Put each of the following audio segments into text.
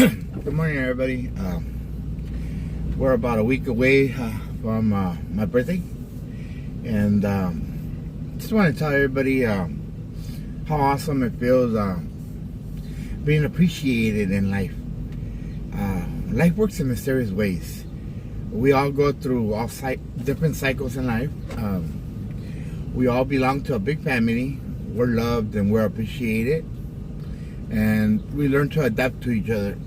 Good morning, everybody. We're about a week away from my birthday, and just want to tell everybody how awesome it feels being appreciated in life. Life works in mysterious ways. We all go through different cycles in life. We all belong to a big family. We're loved and we're appreciated, and we learn to adapt to each other.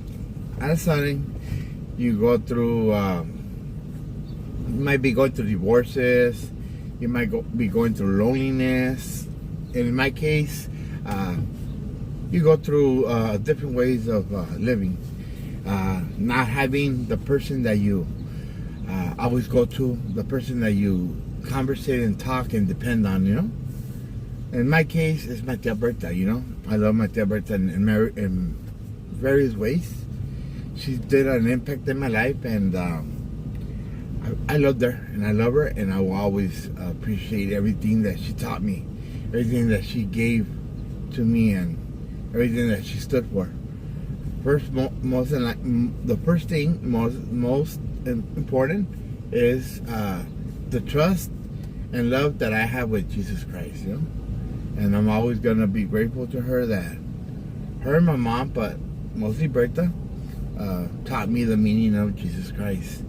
At a sudden, you go through, you might be going through divorces, you might be going through loneliness, and in my case, you go through different ways of living. Not having the person that you always go to, the person that you conversate and talk and depend on, you know. In my case, it's my tia Berta, you know. I love my tia Berta in various ways. She did an impact in my life, and I loved her, and I love her, and I will always appreciate everything that she taught me, everything that she gave to me, and everything that she stood for. The first thing, most important, is the trust and love that I have with Jesus Christ, you know. And I'm always gonna be grateful to her that her and my mom, but mostly Berta, taught me the meaning of Jesus Christ.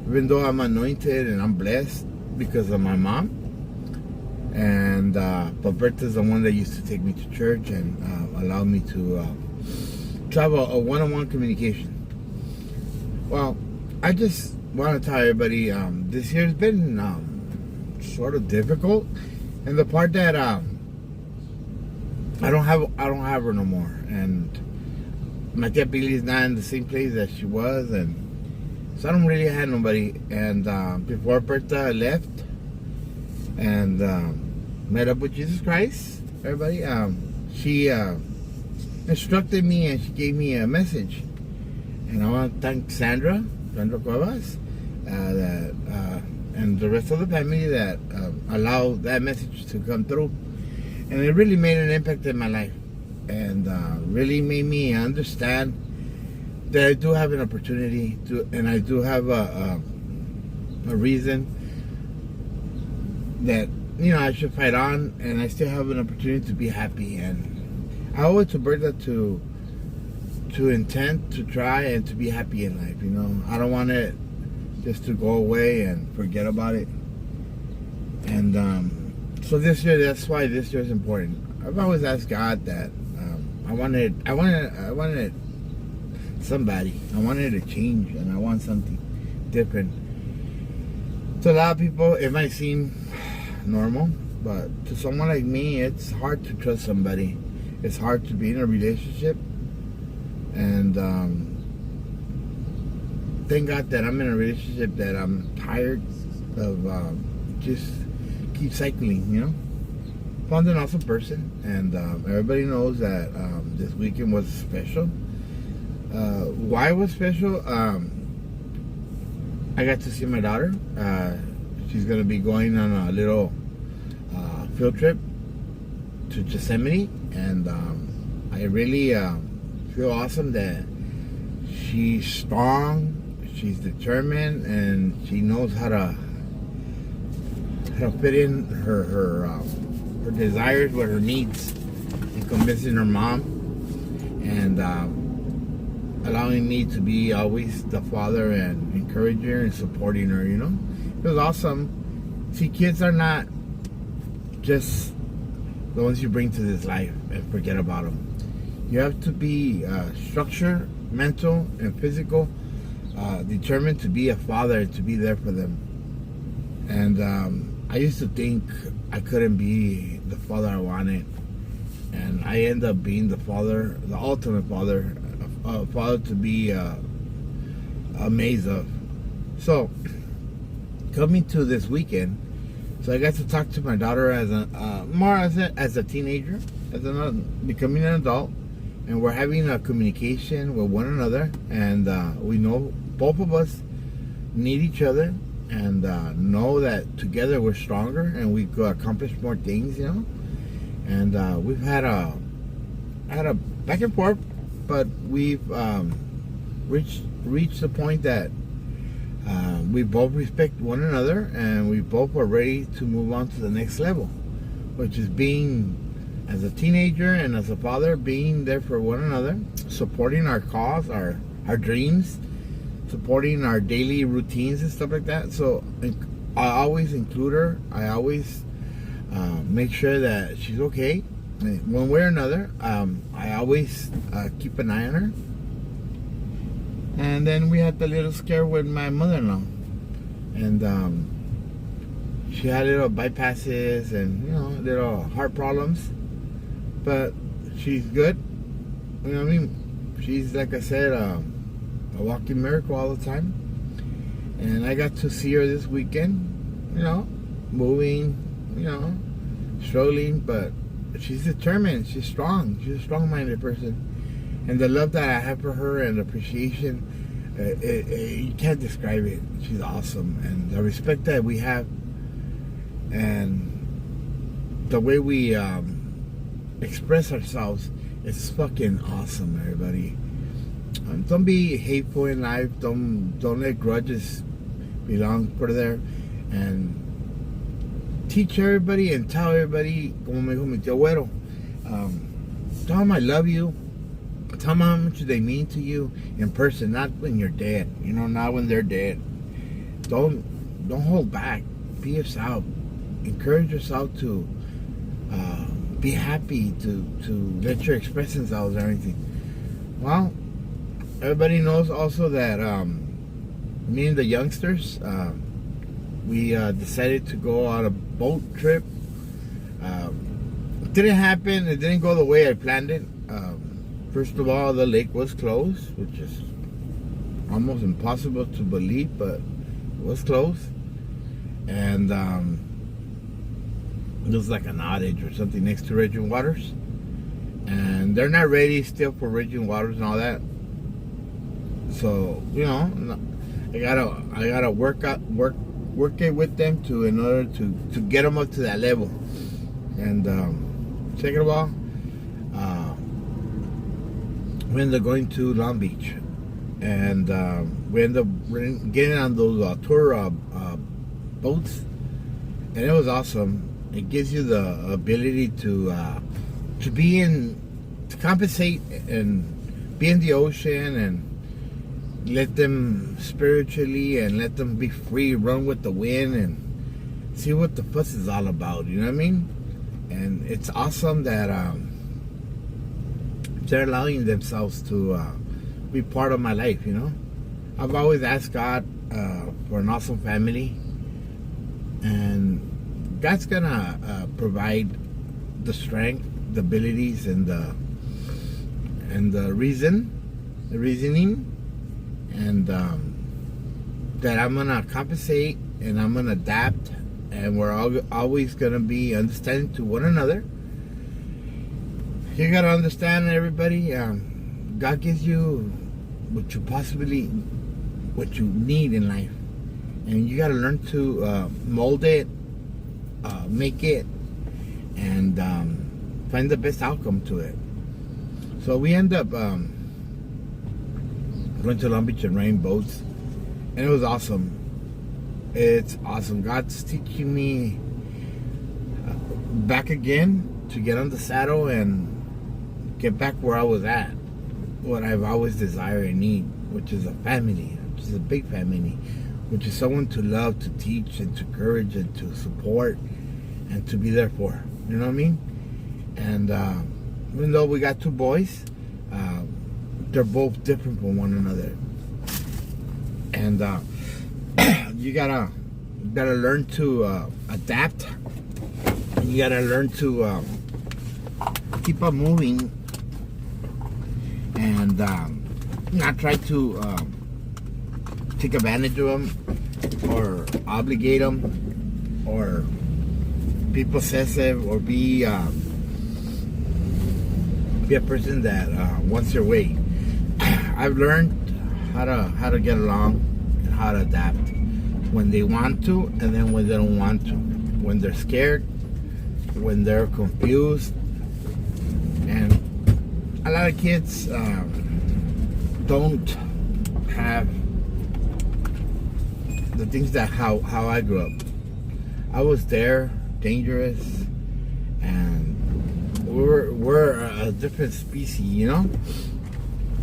Even though I'm anointed and I'm blessed because of my mom, and but Berta's the one that used to take me to church and allow me to have a one-on-one communication. Well, I just want to tell everybody this year's been sort of difficult, and the part that I don't have her no more, and my tia Billy is not in the same place that she was, and so I don't really have nobody. And before Berta left and met up with Jesus Christ, everybody, she instructed me and she gave me a message. And I want to thank Sandra Cuevas, and the rest of the family that allowed that message to come through. And it really made an impact in my life, and really made me understand that I do have an opportunity to, and I do have a reason that, you know, I should fight on, and I still have an opportunity to be happy. And I owe it to Berta to intend to try and to be happy in life. You know, I don't want it just to go away and forget about it. And so this year, that's why this year is important. I've always asked God that I wanted somebody. I wanted a change, and I want something different. To a lot of people, it might seem normal, but to someone like me, it's hard to trust somebody. It's hard to be in a relationship, and thank God that I'm in a relationship that I'm tired of just keep cycling, you know. Found an awesome person, and everybody knows that this weekend was special. Why it was special? I got to see my daughter. She's gonna be going on a little field trip to Yosemite, and I really feel awesome that she's strong, she's determined, and she knows how to fit in her desires with her needs, and convincing her mom, and allowing me to be always the father and encouraging her and supporting her, you know. It was awesome. See, kids are not just the ones you bring to this life and forget about them. You have to be structured, mental and physical, determined to be a father, to be there for them. And I used to think I couldn't be the father I wanted, and I end up being the father, the ultimate father, a father to be amazed of. So coming to this weekend, so I got to talk to my daughter as a teenager, becoming an adult, and we're having a communication with one another, and we know both of us need each other, and know that together we're stronger and we could accomplish more things, you know. And we've had a back and forth, but we've reach the point that we both respect one another, and we both are ready to move on to the next level, which is being, as a teenager and as a father, being there for one another, supporting our cause, our dreams, supporting our daily routines and stuff like that. So I always include her. I always make sure that she's okay one way or another. I always keep an eye on her. And then we had the little scare with my mother-in-law, and she had little bypasses and little heart problems, but she's good. You know what I mean? She's, like I said, a walking miracle all the time. And I got to see her this weekend, moving, struggling, but she's determined. She's strong. She's a strong-minded person. And the love that I have for her and appreciation, you can't describe it. She's awesome. And the respect that we have and the way we express ourselves is fucking awesome, everybody. Don't be hateful in life. Don't let grudges belong for there. And teach everybody and tell everybody, como me dijo mi tío Güero, tell them I love you. Tell them how much they mean to you in person, not when you're dead. Not when they're dead. Don't hold back. Be yourself. Encourage yourself to be happy, to let your expressions out or anything. Well, everybody knows also that me and the youngsters, we decided to go on a boat trip. It didn't happen. It didn't go the way I planned it. First of all, the lake was closed, which is almost impossible to believe, but it was closed. And it was like an outage or something next to Raging Waters. And they're not ready still for Raging Waters and all that. So, I gotta work it with them in order to get them up to that level. And second of all, we ended up going to Long Beach, and we ended up getting on those tour boats, and it was awesome. It gives you the ability to compensate and be in the ocean and let them spiritually and let them be free, run with the wind and see what the fuss is all about. You know what I mean? And it's awesome that they're allowing themselves to be part of my life. I've always asked God for an awesome family, and God's gonna provide the strength, the abilities, and the reasoning, and that I'm gonna compensate and I'm gonna adapt, and we're always gonna be understanding to one another. You gotta understand, everybody, God gives you what you need in life, and you gotta learn to mold it, make it, and find the best outcome to it. So we end up going to Long Beach and riding boats, and it was awesome. It's awesome. God's teaching me back again to get on the saddle and get back where I was at, what I've always desired and need, which is a family, which is a big family, which is someone to love, to teach, and to encourage, and to support, and to be there for. You know what I mean? And even though we got two boys, they're both different from one another. And you gotta learn to adapt. You gotta learn to keep on moving, and not try to take advantage of them or obligate them or be possessive or be a person that wants your way. I've learned how to get along and how to adapt when they want to, and then when they don't want to, when they're scared, when they're confused. And a lot of kids don't have the things that how I grew up. I was there, dangerous, and we're a different species, you know.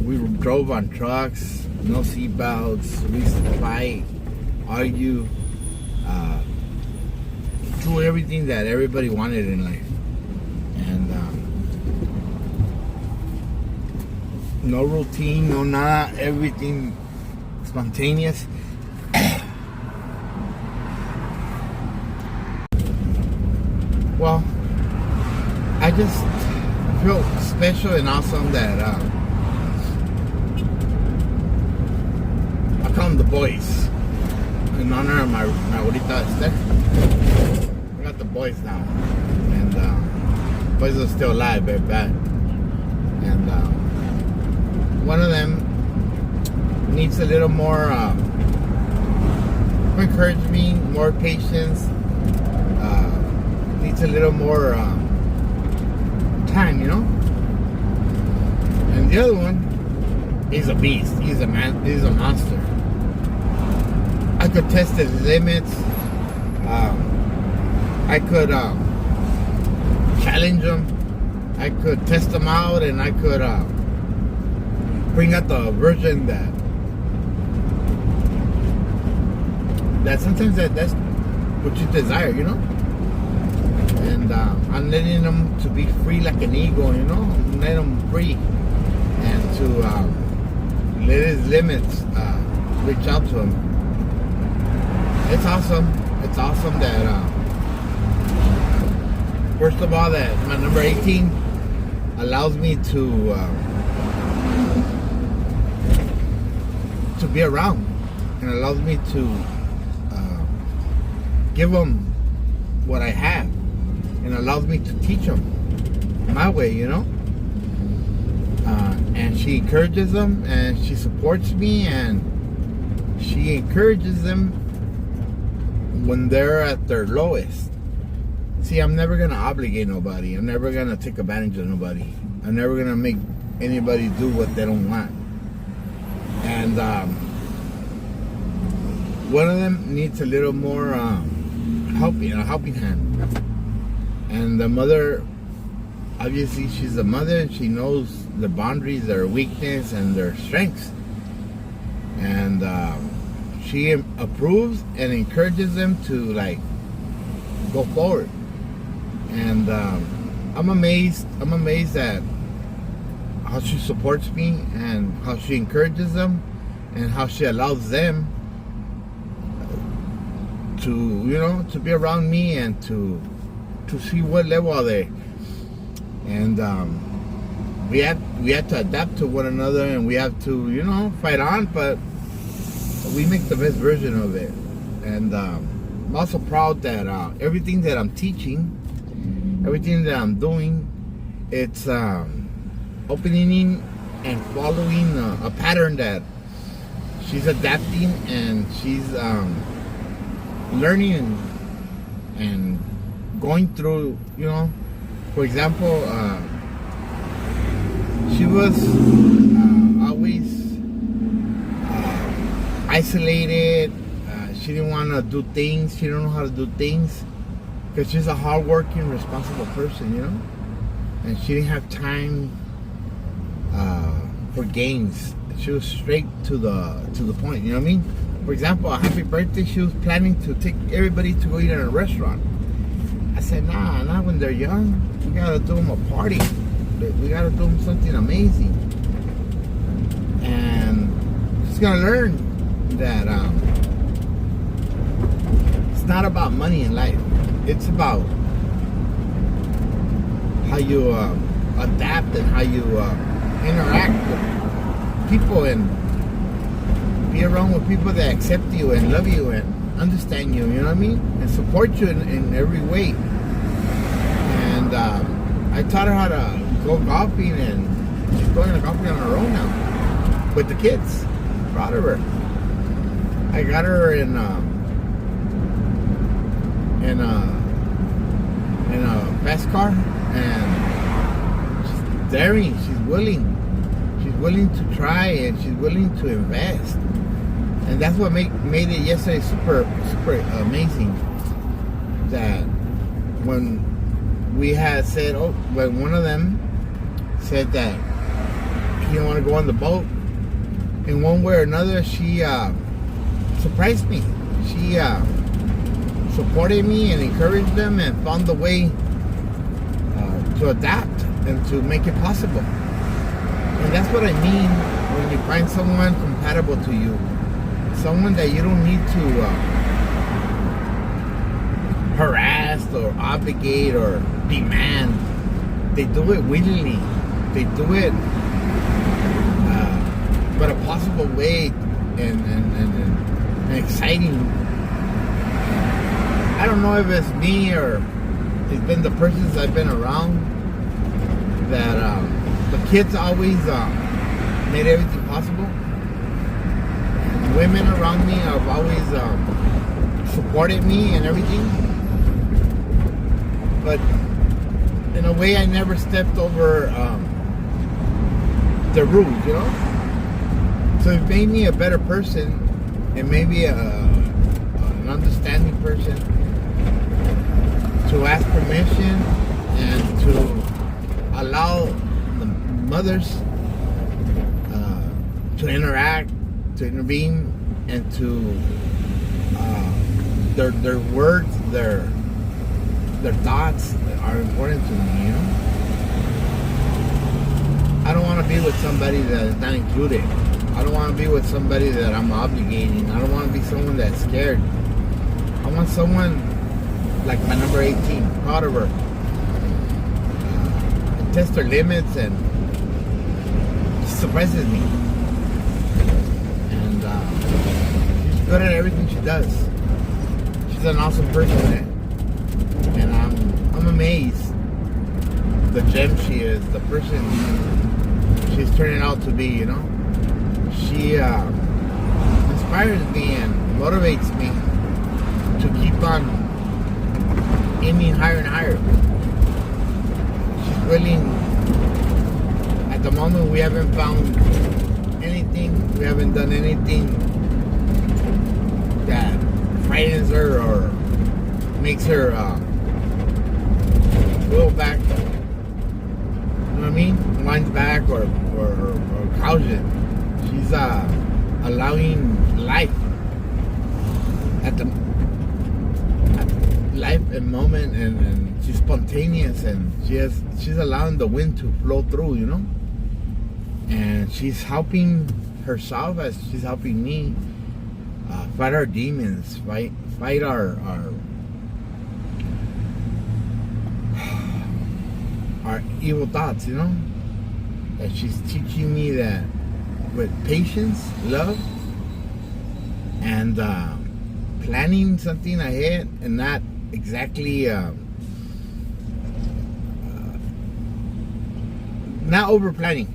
We drove on trucks, no seatbelts. We used to fight, argue, do everything that everybody wanted in life, and no routine, no nada, everything spontaneous. Well, I just feel special and awesome that I call them the boys in honor of my abuelita Esther. I got the boys now, and boys are still alive, very bad, and one of them needs a little more encouragement, more patience. Needs a little more time, you know. And the other one, he's a beast. He's a man. He's a monster. I could test his limits. I could challenge him. I could test him out, and I could bring out the version that sometimes that's what you desire, you know. And I'm letting him to be free like an eagle, you know. I'm letting him free, and to let his limits reach out to him. It's awesome. It's awesome that first of all, that my number 18 allows me to be around, and allows me to give him what I have, and allows me to teach them my way, you know. And she encourages them, and she supports me, and she encourages them when they're at their lowest. See, I'm never gonna obligate nobody. I'm never gonna take advantage of nobody. I'm never gonna make anybody do what they don't want. And one of them needs a little more helping hand. And the mother, obviously she's a mother, and she knows the boundaries, their weakness, and their strengths. And she approves and encourages them to like go forward. And I'm amazed at how she supports me, and how she encourages them, and how she allows them to, you know, to be around me, and to see what level are they. And we have to adapt to one another, and we have to, you know, fight on, but we make the best version of it. And I'm also proud that everything that I'm teaching, everything that I'm doing, it's opening and following a pattern that she's adapting, and she's learning and going through, you know. For example, she was always isolated. She didn't want to do things. She didn't know how to do things, because she's a hardworking, responsible person, you know. And she didn't have time for games. She was straight to the point, you know what I mean? For example, a happy birthday, she was planning to take everybody to go eat at a restaurant. I said, nah, not when they're young. We gotta do them a party. We gotta do them something amazing. And she's gonna learn that it's not about money in life. It's about how you adapt, and how you interact with people, and be around with people that accept you and love you and understand you, you know what I mean? And support you in every way. And I taught her how to go golfing, and she's going to golfing on her own now with the kids. Proud of her. I got her in a fast car, and she's daring. She's willing willing to try and she's willing to invest. And that's what made it yesterday super amazing. That when we had said, when one of them said that he didn't want to go on the boat, in one way or another, she surprised me. She supported me and encouraged them and found the way to adapt and to make it possible. And that's what I mean when you find someone compatible to you, someone that you don't need to harass or obligate or demand. They do it willingly. They do it but a possible way and exciting. I don't know if it's me or it's been the persons I've been around that the kids always made everything possible. And women around me have always supported me and everything. But in a way, I never stepped over the rules, you know? So it made me a better person and maybe an understanding person to ask permission and to allow the mothers to interact, to intervene, and to their words, their thoughts are important to me, you know? I don't want to be with somebody that is not included. I don't want to be with somebody that I'm obligating. I don't want to be someone that's scared. I want someone like my number 18, proud of her. Test her limits and she surprises me. And she's good at everything she does. She's an awesome person at it. And I'm amazed the gem she is, the person she's turning out to be, you know? She inspires me and motivates me to keep on aiming higher and higher. She's willing. At the moment, we haven't found anything. We haven't done anything that frightens her or makes her go back. You know what I mean? Winds back or crouches. She's allowing life at life and moment, and she's spontaneous, and she's allowing the wind to flow through, you know. And she's helping herself as she's helping me fight our demons, fight our evil thoughts, you know. And she's teaching me that with patience, love, and planning something ahead, and not exactly not over planning.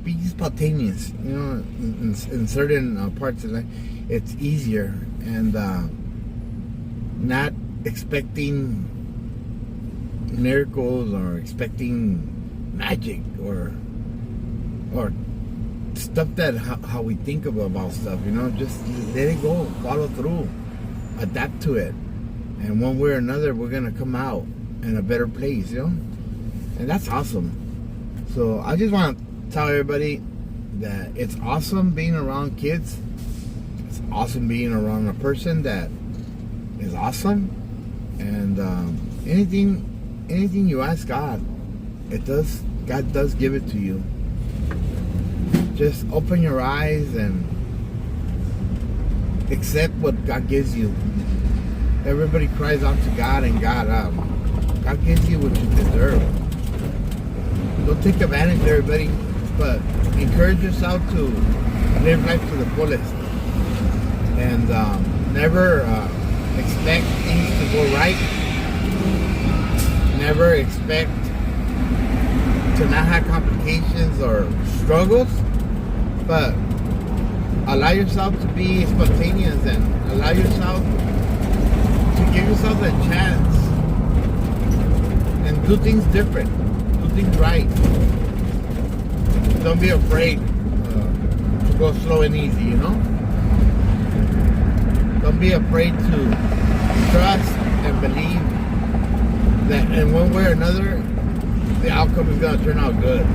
Be spontaneous, you know. In certain parts of life, it's easier, and not expecting miracles or expecting magic or stuff that how we think about stuff, you know. Just let it go, follow through, adapt to it, and one way or another we're gonna come out in a better place, you know. And that's awesome. So I just want to tell everybody that it's awesome being around kids. It's awesome being around a person that is awesome. And anything you ask God, God does give it to you. Just open your eyes and accept what God gives you. Everybody cries out to God, and God gives you what you deserve. Don't take advantage of everybody, but encourage yourself to live life to the fullest. And never expect things to go right. Never expect to not have complications or struggles, but allow yourself to be spontaneous and allow yourself to give yourself a chance and do things different, do things right. Don't be afraid. go slow and easy, you know? Don't be afraid to trust and believe that in one way or another, the outcome is going to turn out good.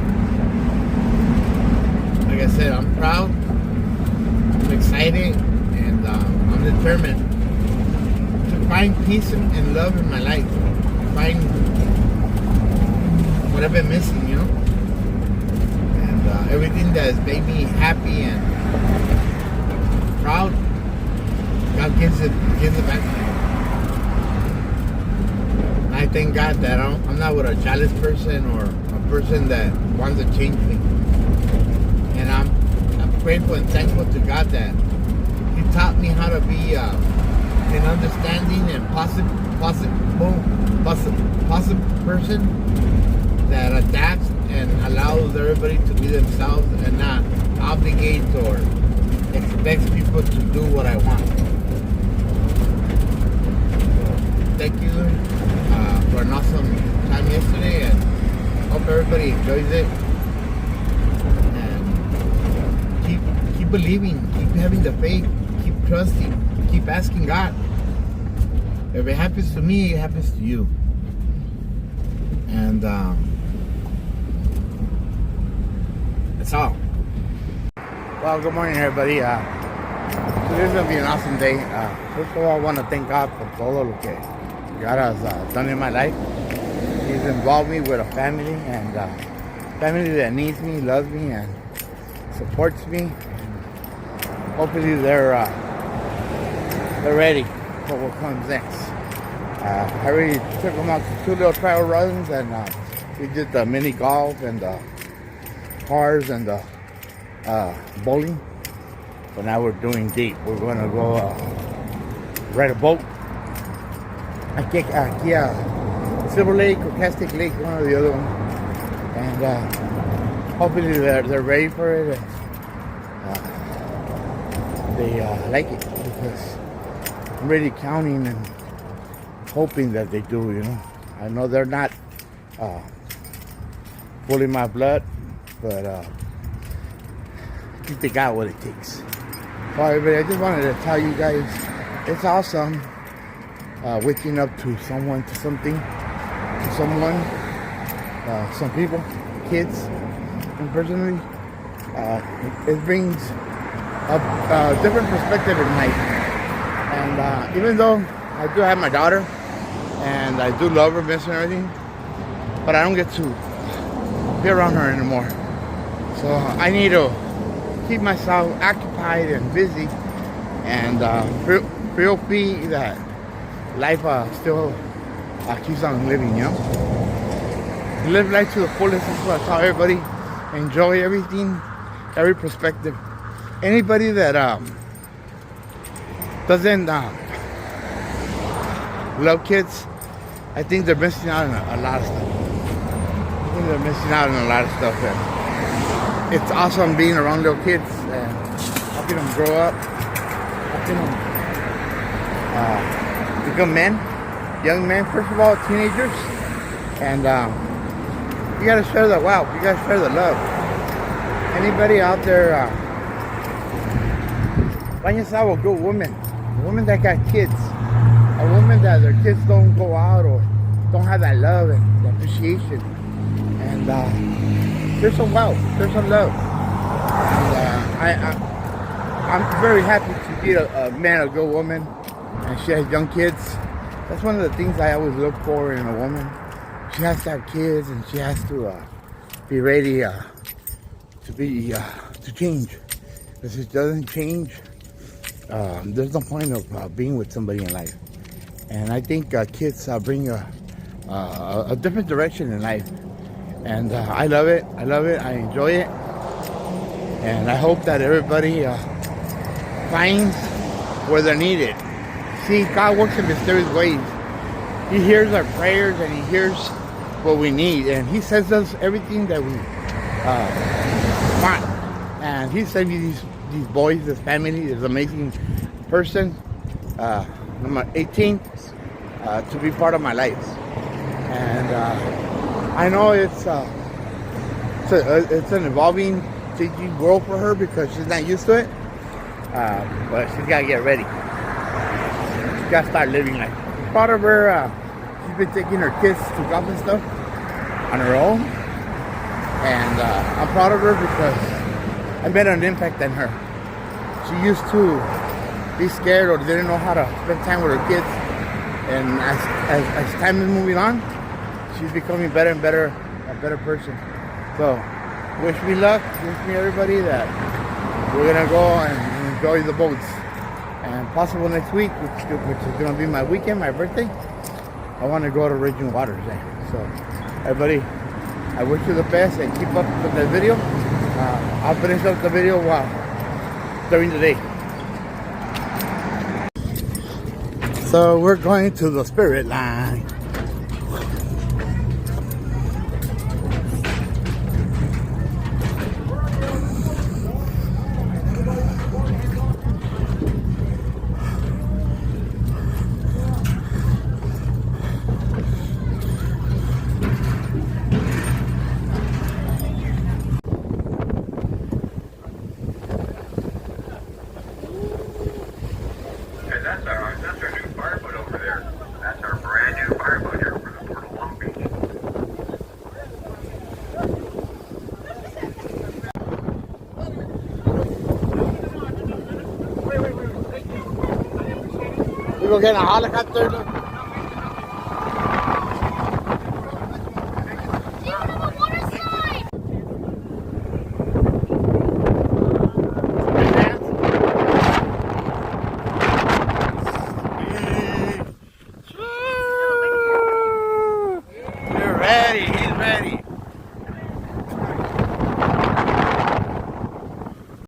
Like I said, I'm proud, I'm excited, and I'm determined to find peace and love in my life. Find what I've been missing, you know? And everything that has made me happy and proud, God gives it back to me. I thank God that I'm not with a jealous person or a person that wants to change me. And I'm grateful and thankful to God that He taught me how to be an understanding and positive person that adapts and allows everybody to be themselves and not obligate or expects people to do what I want. Thank you for an awesome time yesterday, and hope everybody enjoys it. And keep believing, keep having the faith, keep trusting, keep asking God. If it happens to me, it happens to you. And that's all. Well, good morning, everybody. Today's gonna be an awesome day. First of all, I want to thank God for todo lo que God has done in my life. He's involved me with a family, and family that needs me, loves me, and supports me. Hopefully, they're ready for what comes next. I already took them out to 2 little trial runs, and we did the mini golf and the cars and the bowling. But now we're doing deep. We're going to go ride a boat. Aquí Silver Lake or Castic Lake, one or the other one. And hopefully they're ready for it. And they like it, because I'm really counting and hoping that they do, you know. I know they're not pulling my blood, but I think they got what it takes. Well, everybody, I just wanted to tell you guys, it's awesome waking up to someone, to something, to someone, some people, kids, and personally, it brings a different perspective in life. And even though I do have my daughter, and I do love her, miss her and everything, but I don't get to be around her anymore. So I need to keep myself occupied and busy, and feel free that life still keeps on living, you know. Live life to the fullest. That's what I tell everybody. Enjoy everything, every perspective. Anybody that doesn't love kids, I think they're missing out on a lot of stuff. I think they're missing out on a lot of stuff. And it's awesome being around little kids and helping them grow up, helping them become men, young men, first of all, teenagers. And you gotta share the wow, you gotta share the love. Anybody out there, find yourself a good woman, a woman that got kids, a woman that their kids don't go out or don't have that love and the appreciation. And there's some wealth, there's some love. And I'm very happy to be a man, a good woman, and she has young kids. That's one of the things I always look for in a woman. She has to have kids, and she has to be ready to change. Because if she doesn't change, there's no point of being with somebody in life. And I think kids bring a different direction in life. And I love it. I enjoy it. And I hope that everybody finds where they're needed. See, God works in mysterious ways. He hears our prayers, and He hears what we need. And He sends us everything that we want. And He sent me these boys, this family, this amazing person, number 18, to be part of my life. And I know it's an evolving changing world for her because she's not used to it. But she's got to get ready. She's got to start living life. I'm proud of her. She's been taking her kids to golf and stuff on her own. And I'm proud of her because I made an impact on her. She used to be scared or didn't know how to spend time with her kids. And as time is moving on, she's becoming better and better, a better person. So, wish me luck, wish me everybody that we're gonna go and enjoy the boats. And possible next week, which is gonna be my weekend, my birthday, I wanna go to Raging Waters. So, everybody, I wish you the best and keep up with the video. I'll finish up the video during the day. So we're going to the Spirit Line. That's our new fireboat over there. That's our brand new fireboat here for the Port of Long Beach. We go get a helicopter.